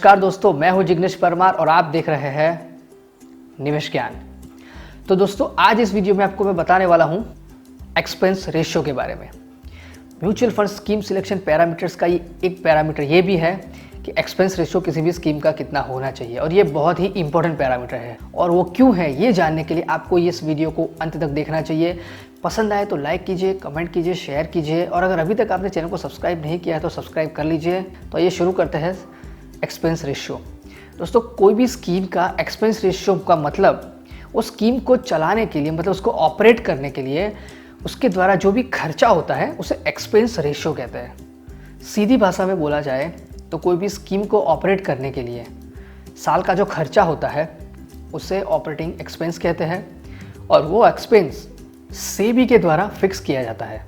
नमस्कार दोस्तों, मैं हूं जिग्नेश परमार और आप देख रहे हैं निवेश ज्ञान। तो दोस्तों, आज इस वीडियो में आपको मैं बताने वाला हूं एक्सपेंस रेशियो के बारे में। Mutual fund scheme selection parameters का ये एक पैरामीटर ये भी है कि एक्सपेंस रेशियो किसी भी स्कीम का कितना होना चाहिए, और ये बहुत ही इंपॉर्टेंट पैरामीटर है। और वो क्यों है, ये जानने के लिए आपको इस वीडियो को अंत तक देखना चाहिए। पसंद आए तो लाइक कीजिए, कमेंट कीजिए, शेयर कीजिए, और अगर अभी तक आपने चैनल को सब्सक्राइब नहीं किया है तो सब्सक्राइब कर लीजिए। तो ये शुरू करते हैं एक्सपेंस रेशियो। दोस्तों, कोई भी स्कीम का एक्सपेंस रेशियो का मतलब उस स्कीम को चलाने के लिए, मतलब उसको ऑपरेट करने के लिए उसके द्वारा जो भी खर्चा होता है उसे एक्सपेंस रेशियो कहते हैं। सीधी भाषा में बोला जाए तो कोई भी स्कीम को ऑपरेट करने के लिए साल का जो खर्चा होता है उसे ऑपरेटिंग एक्सपेंस कहते हैं, और वो एक्सपेंस सेबी के द्वारा फिक्स किया जाता है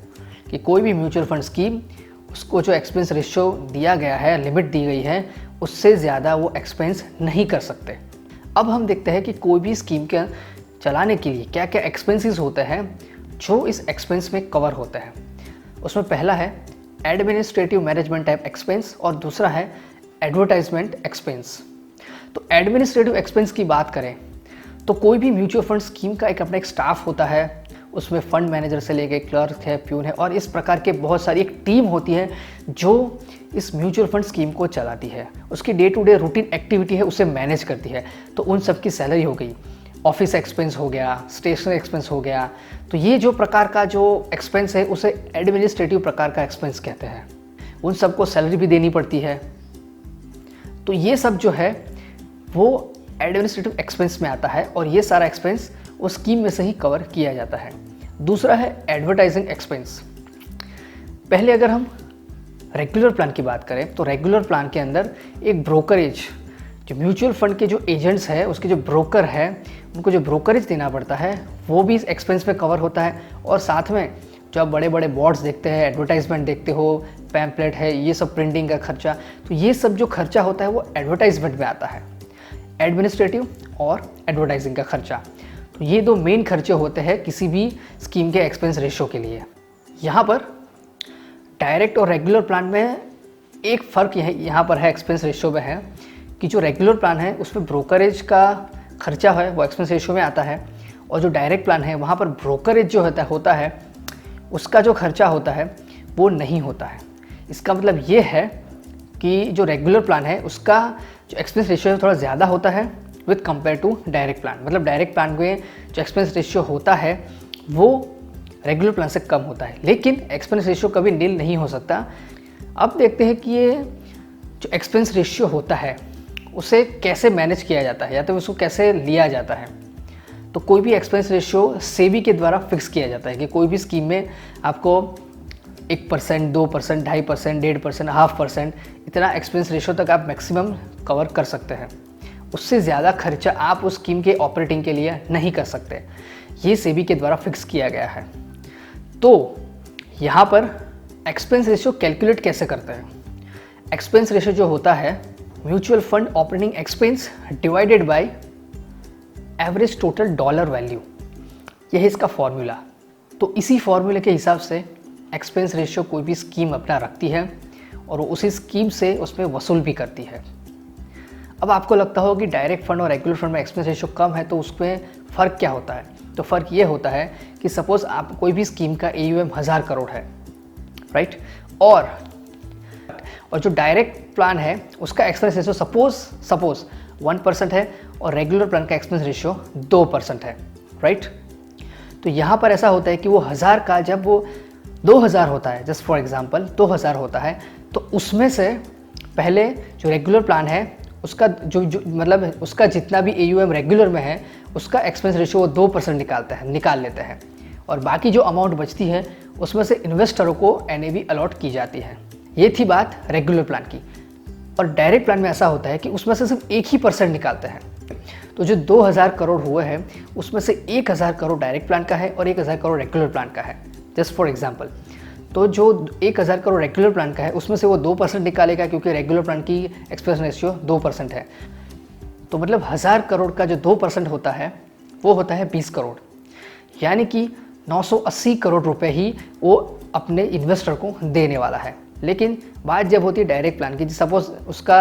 कि कोई भी म्यूचुअल फंड स्कीम उसको जो एक्सपेंस रेशियो दिया गया है, लिमिट दी गई है, उससे ज़्यादा वो एक्सपेंस नहीं कर सकते। अब हम देखते हैं कि कोई भी स्कीम के चलाने के लिए क्या क्या एक्सपेंसेस होते हैं जो इस एक्सपेंस में कवर होते हैं। उसमें पहला है एडमिनिस्ट्रेटिव मैनेजमेंट टाइप एक्सपेंस और दूसरा है एडवर्टाइजमेंट एक्सपेंस। तो एडमिनिस्ट्रेटिव एक्सपेंस की बात करें तो कोई भी म्यूचुअल फंड स्कीम का अपना एक स्टाफ होता है, उसमें फंड मैनेजर से लेके क्लर्क है, प्यून है, और इस प्रकार के बहुत सारी एक टीम होती है जो इस म्यूचुअल फंड स्कीम को चलाती है। उसकी day to day routine activity है, उसे मैनेज करती है। तो उन सब की सैलरी हो गई, ऑफिस एक्सपेंस हो गया, स्टेशनरी एक्सपेंस हो गया। तो ये जो प्रकार का जो एक्सपेंस है उसे एडमिनिस्ट्रेटिव प्रकार का एक्सपेंस कहते हैं। उन सबको सैलरी भी देनी पड़ती है। तो ये सब जो है वो एडमिनिस्ट्रेटिव एक्सपेंस में आता है, और ये सारा एक्सपेंस उस स्कीम में से ही कवर किया जाता है। दूसरा है एडवर्टाइजिंग एक्सपेंस। पहले अगर हम रेगुलर प्लान की बात करें तो रेगुलर प्लान के अंदर एक ब्रोकरेज, जो म्यूचुअल फंड के जो एजेंट्स हैं उसके जो ब्रोकर है उनको जो ब्रोकरेज देना पड़ता है वो भी इस एक्सपेंस में कवर होता है। और साथ में जो आप बड़े बड़े बोर्ड्स देखते हैं, एडवर्टाइजमेंट देखते हो, पैम्पलेट है, ये सब प्रिंटिंग का खर्चा, तो ये सब जो खर्चा होता है वो एडवर्टाइजमेंट में आता है, एडमिनिस्ट्रेटिव और एडवर्टाइजिंग का खर्चा। तो ये दो मेन खर्चे होते हैं किसी भी स्कीम के एक्सपेंस रेशियो के लिए। यहाँ पर डायरेक्ट और रेगुलर प्लान में एक फ़र्क यहाँ पर है, एक्सपेंस रेशियो में है कि जो रेगुलर प्लान है उसमें ब्रोकरेज का खर्चा है वो एक्सपेंस रेशियो में आता है, और जो डायरेक्ट प्लान है वहाँ पर ब्रोकरेज जो होता है उसका जो खर्चा होता है वो नहीं होता है। इसका मतलब ये है कि जो रेगुलर प्लान है उसका जो एक्सपेंस रेशियो है थोड़ा ज़्यादा होता है with compare to direct plan. मतलब डायरेक्ट प्लान में जो एक्सपेंस रेशियो होता है वो रेगुलर प्लान से कम होता है, लेकिन एक्सपेंस रेशियो कभी नील नहीं हो सकता। अब देखते हैं कि ये जो एक्सपेंस रेशियो होता है उसे कैसे मैनेज किया जाता है, या तो उसको कैसे लिया जाता है। तो कोई भी एक्सपेंस रेशियो सेबी के द्वारा फिक्स किया जाता है कि कोई भी स्कीम में आपको 1%, 2%, 2.5%, 1.5%, 0.5% इतना एक्सपेंस रेशियो तक आप मैक्सिमम कवर कर सकते हैं। उससे ज़्यादा खर्चा आप उस स्कीम के ऑपरेटिंग के लिए नहीं कर सकते। ये सेबी के द्वारा फिक्स किया गया है। तो यहाँ पर एक्सपेंस रेशियो कैलकुलेट कैसे करते हैं। एक्सपेंस रेशियो जो होता है mutual fund operating expense divided by average total dollar value, यह है इसका फॉर्मूला। तो इसी फॉर्मूले के हिसाब से एक्सपेंस रेशियो कोई भी स्कीम अपना रखती है और वो उसी स्कीम से उसमें वसूल भी करती है। अब आपको लगता हो कि डायरेक्ट फंड और रेगुलर फंड में एक्सपेंस रेशियो कम है, तो उसमें फ़र्क क्या होता है। तो फ़र्क ये होता है कि सपोज़ आप कोई भी स्कीम का AUM 1000 करोड़ है, राइट, और जो डायरेक्ट प्लान है उसका एक्सपेंस रेशियो सपोज 1% है और रेगुलर प्लान का एक्सपेंस रेशियो 2% है, राइट। तो यहाँ पर ऐसा होता है कि वो 1000 का जब वो 2000 होता है, जस्ट फॉर एग्जांपल 2000 होता है, तो उसमें से पहले जो रेगुलर प्लान है उसका जो मतलब उसका जितना भी AUM रेगुलर में है उसका एक्सपेंस रेशियो वो 2% निकाल लेते हैं, और बाकी जो अमाउंट बचती है उसमें से इन्वेस्टरों को NAV अलॉट की जाती है। ये थी बात रेगुलर प्लान की। और डायरेक्ट प्लान में ऐसा होता है कि उसमें से सिर्फ 1% निकालते हैं। तो जो 2000 करोड़ हुए हैं उसमें से 1000 करोड़ डायरेक्ट प्लान का है और 1000 करोड़ रेगुलर प्लान का है, जस्ट फॉर एग्जांपल। तो जो 1000 करोड़ रेगुलर प्लान का है उसमें से वो 2% निकालेगा, क्योंकि रेगुलर प्लान की एक्सपेंस रेशियो 2% है। तो मतलब 1000 करोड़ का जो 2% होता है वो होता है 20 करोड़, यानी कि 980 करोड़ रुपए ही वो अपने इन्वेस्टर को देने वाला है। लेकिन बात जब होती है डायरेक्ट प्लान की, सपोज उसका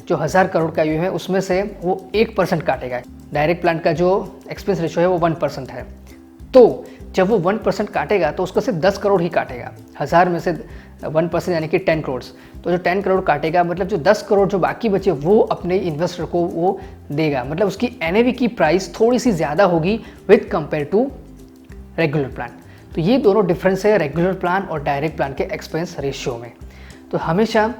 जो 1000 करोड़ का यूएम है उसमें से वो 1% काटेगा। डायरेक्ट प्लान का जो एक्सपेंस रेशियो है वो 1% है। तो जब वो 1% काटेगा तो उसको सिर्फ 10 करोड़ ही काटेगा। 1000 में से 1% यानी कि 10 करोड़। तो जो 10 करोड़ काटेगा मतलब जो 10 करोड़ जो बाकी बचे वो अपने इन्वेस्टर को वो देगा। मतलब उसकी एनएवी की प्राइस थोड़ी सी ज़्यादा होगी with compare to regular plan. तो ये दोनों डिफरेंस है रेगुलर प्लान और डायरेक्ट प्लान के एक्सपेंस रेशियो में। तो हमेशा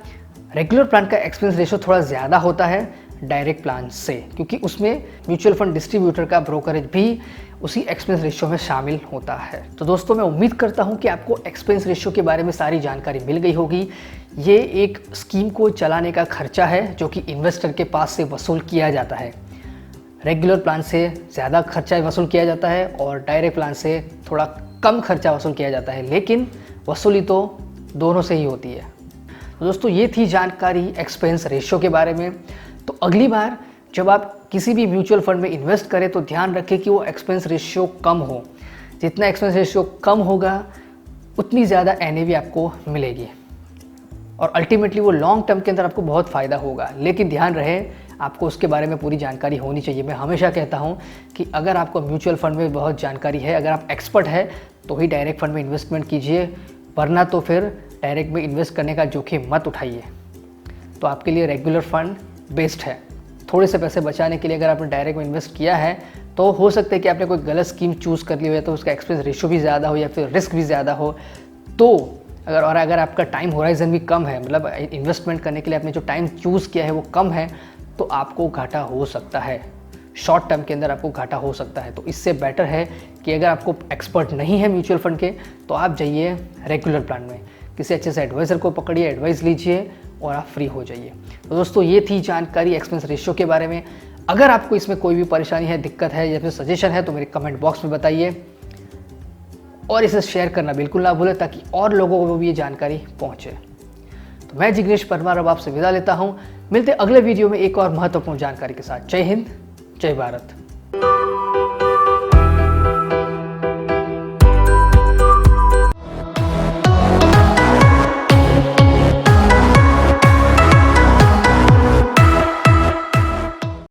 रेगुलर प्लान का एक्सपेंस रेशियो थोड़ा ज़्यादा होता है डायरेक्ट प्लान से, क्योंकि उसमें म्यूचुअल फंड डिस्ट्रीब्यूटर का ब्रोकरेज भी उसी एक्सपेंस रेशियो में शामिल होता है। तो दोस्तों मैं उम्मीद करता हूं कि आपको एक्सपेंस रेशियो के बारे में सारी जानकारी मिल गई होगी। ये एक स्कीम को चलाने का खर्चा है जो कि इन्वेस्टर के पास से वसूल किया जाता है। रेगुलर प्लान से ज़्यादा खर्चा वसूल किया जाता है और डायरेक्ट प्लान से थोड़ा कम खर्चा वसूल किया जाता है, लेकिन वसूली तो दोनों से ही होती है। तो दोस्तों ये थी जानकारी एक्सपेंस रेशियो के बारे में। तो अगली बार जब आप किसी भी म्यूचुअल फंड में इन्वेस्ट करें तो ध्यान रखें कि वो एक्सपेंस रेशियो कम हो। जितना एक्सपेंस रेशियो कम होगा उतनी ज़्यादा एनएवी आपको मिलेगी और अल्टीमेटली वो लॉन्ग टर्म के अंदर आपको बहुत फ़ायदा होगा। लेकिन ध्यान रहे आपको उसके बारे में पूरी जानकारी होनी चाहिए। मैं हमेशा कहता हूँ कि अगर आपको म्यूचुअल फंड में बहुत जानकारी है, अगर आप एक्सपर्ट है तो ही डायरेक्ट फंड में इन्वेस्टमेंट कीजिए, वरना तो फिर डायरेक्ट में इन्वेस्ट करने का जोखिम मत उठाइए। तो आपके लिए रेगुलर फंड बेस्ट है। थोड़े से पैसे बचाने के लिए अगर आपने डायरेक्ट में इन्वेस्ट किया है तो हो सकता है कि आपने कोई गलत स्कीम चूज़ कर ली हो, या तो उसका एक्सपेंस रेशियो भी ज़्यादा हो या फिर रिस्क भी ज़्यादा हो। तो अगर आपका टाइम होराइजन भी कम है, मतलब इन्वेस्टमेंट करने के लिए आपने जो टाइम चूज़ किया है वो कम है, तो आपको घाटा हो सकता है। शॉर्ट टर्म के अंदर आपको घाटा हो सकता है। तो इससे बेटर है कि अगर आपको एक्सपर्ट नहीं है म्यूचुअल फंड के तो आप जाइए रेगुलर प्लान में, किसी अच्छे से एडवाइज़र को पकड़िए, एडवाइस लीजिए और आप फ्री हो जाइए। तो दोस्तों ये थी जानकारी एक्सपेंस रेशियो के बारे में। अगर आपको इसमें कोई भी परेशानी है, दिक्कत है या फिर सजेशन है तो मेरे कमेंट बॉक्स में बताइए और इसे शेयर करना बिल्कुल ना भूलें ताकि और लोगों को भी ये जानकारी पहुंचे। तो मैं जिग्नेश परमार अब आपसे विदा लेता हूं। मिलते अगले वीडियो में एक और महत्वपूर्ण जानकारी के साथ। जय हिंद, जय भारत।